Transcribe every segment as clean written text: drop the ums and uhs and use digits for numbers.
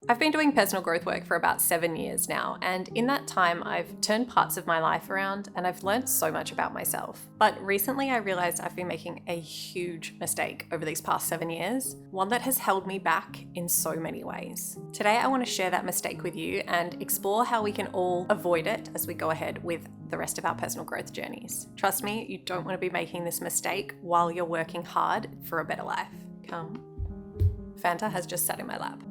I've been doing personal growth work for about 7 years now, and in that time I've turned parts of my life around and I've learned so much about myself. But recently I realized I've been making a huge mistake over these past 7 years, one that has held me back in so many ways. Today I want to share that mistake with you and explore how we can all avoid it as we go ahead with the rest of our personal growth journeys. Trust me, you don't want to be making this mistake while you're working hard for a better life. Come. Fanta has just sat in my lap.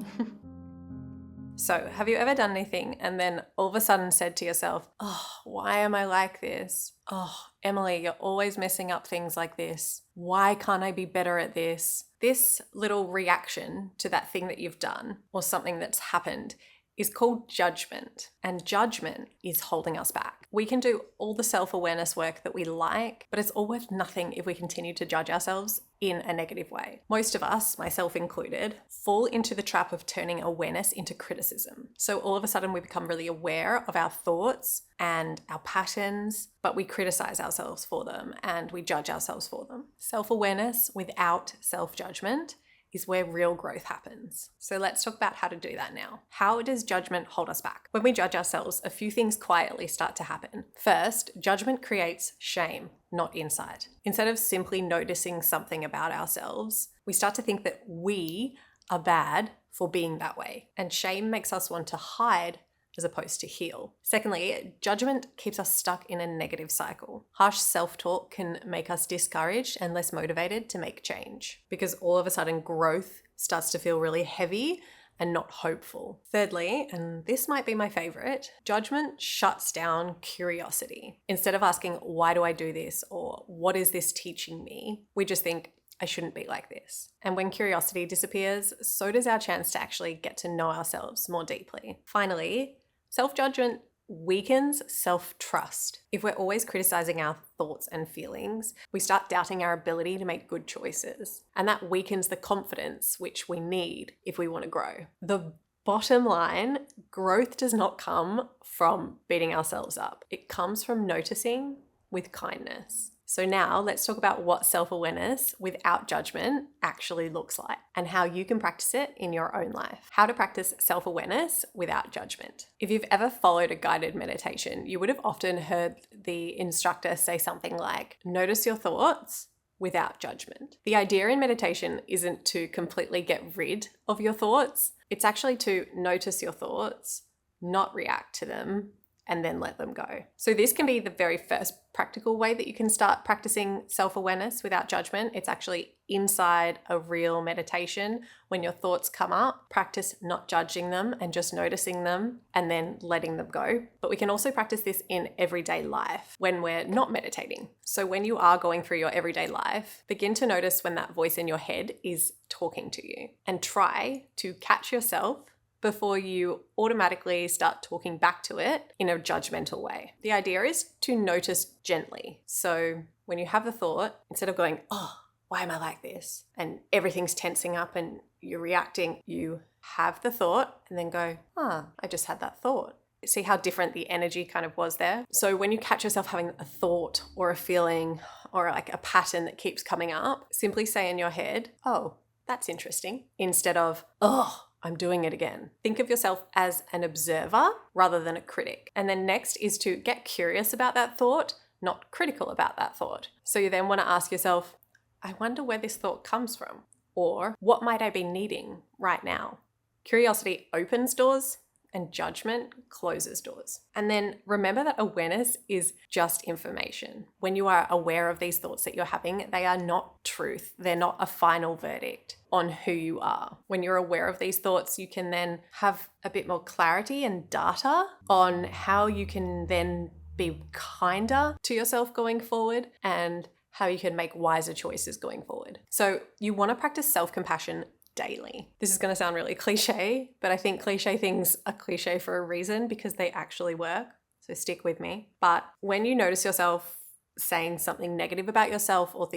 So, have you ever done anything and then all of a sudden said to yourself, oh, why am I like this? Oh, Emily, you're always messing up things like this. Why can't I be better at this? This little reaction to that thing that you've done or something that's happened is called judgment, and judgment is holding us back. We can do all the self-awareness work that we like, but it's all worth nothing if we continue to judge ourselves in a negative way. Most of us, myself included, fall into the trap of turning awareness into criticism. So all of a sudden we become really aware of our thoughts and our patterns, but we criticize ourselves for them and we judge ourselves for them. Self-awareness without self-judgment is where real growth happens. So let's talk about how to do that now. How does judgment hold us back? When we judge ourselves, a few things quietly start to happen. First, judgment creates shame, not insight. Instead of simply noticing something about ourselves, we start to think that we are bad for being that way. And shame makes us want to hide as opposed to heal. Secondly, judgment keeps us stuck in a negative cycle. Harsh self-talk can make us discouraged and less motivated to make change because all of a sudden growth starts to feel really heavy and not hopeful. Thirdly, and this might be my favorite, judgment shuts down curiosity. Instead of asking, why do I do this? Or what is this teaching me? We just think, I shouldn't be like this. And when curiosity disappears, so does our chance to actually get to know ourselves more deeply. Finally, self-judgment weakens self-trust. If we're always criticizing our thoughts and feelings, we start doubting our ability to make good choices. And that weakens the confidence which we need if we want to grow. The bottom line, growth does not come from beating ourselves up. It comes from noticing with kindness. So now let's talk about what self-awareness without judgment actually looks like and how you can practice it in your own life. How to practice self-awareness without judgment. If you've ever followed a guided meditation, you would have often heard the instructor say something like, notice your thoughts without judgment. The idea in meditation isn't to completely get rid of your thoughts. It's actually to notice your thoughts, not react to them, and then let them go. So this can be the very first practical way that you can start practicing self-awareness without judgment. It's actually inside a real meditation. When your thoughts come up, practice not judging them and just noticing them and then letting them go. But we can also practice this in everyday life when we're not meditating. So when you are going through your everyday life, begin to notice when that voice in your head is talking to you and try to catch yourself before you automatically start talking back to it in a judgmental way. The idea is to notice gently. So when you have the thought, instead of going, oh, why am I like this? And everything's tensing up and you're reacting, you have the thought and then go, I just had that thought. See how different the energy kind of was there? So when you catch yourself having a thought or a feeling or like a pattern that keeps coming up, simply say in your head, oh, that's interesting, instead of, oh, I'm doing it again. Think of yourself as an observer rather than a critic. And then next is to get curious about that thought, not critical about that thought. So you then want to ask yourself, I wonder where this thought comes from, or what might I be needing right now? Curiosity opens doors and judgment closes doors. And then remember that awareness is just information. When you are aware of these thoughts that you're having, they are not truth. They're not a final verdict on who you are. When you're aware of these thoughts, you can then have a bit more clarity and data on how you can then be kinder to yourself going forward and how you can make wiser choices going forward. So you want to practice self-compassion daily. This is going to sound really cliche, but I think cliche things are cliche for a reason because they actually work. So stick with me. But when you notice yourself saying something negative about yourself or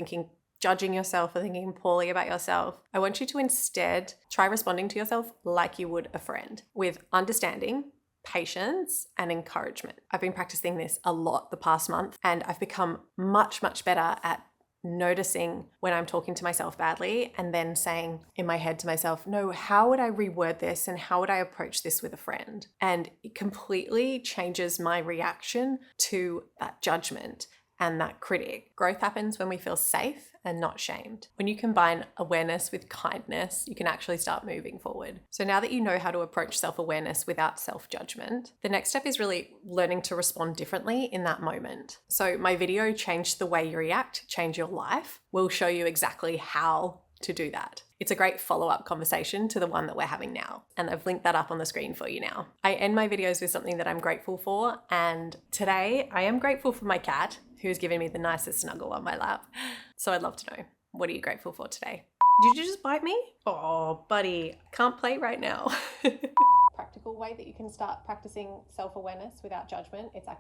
judging yourself or thinking poorly about yourself, I want you to instead try responding to yourself like you would a friend, with understanding, patience, and encouragement. I've been practicing this a lot the past month, and I've become much, much better at noticing when I'm talking to myself badly and then saying in my head to myself, no, how would I reword this and how would I approach this with a friend? And it completely changes my reaction to that judgment and that critic. Growth happens when we feel safe and not shamed. When you combine awareness with kindness, you can actually start moving forward. So now that you know how to approach self-awareness without self-judgment, the next step is really learning to respond differently in that moment. So my video, Change the Way You React, Change Your Life, will show you exactly how to do that. It's a great follow-up conversation to the one that we're having now. And I've linked that up on the screen for you now. I end my videos with something that I'm grateful for. And today I am grateful for my cat, who's given me the nicest snuggle on my lap. So I'd love to know, what are you grateful for today? Did you just bite me? Oh, buddy, can't play right now. Practical way that you can start practicing self-awareness without judgment. It's actually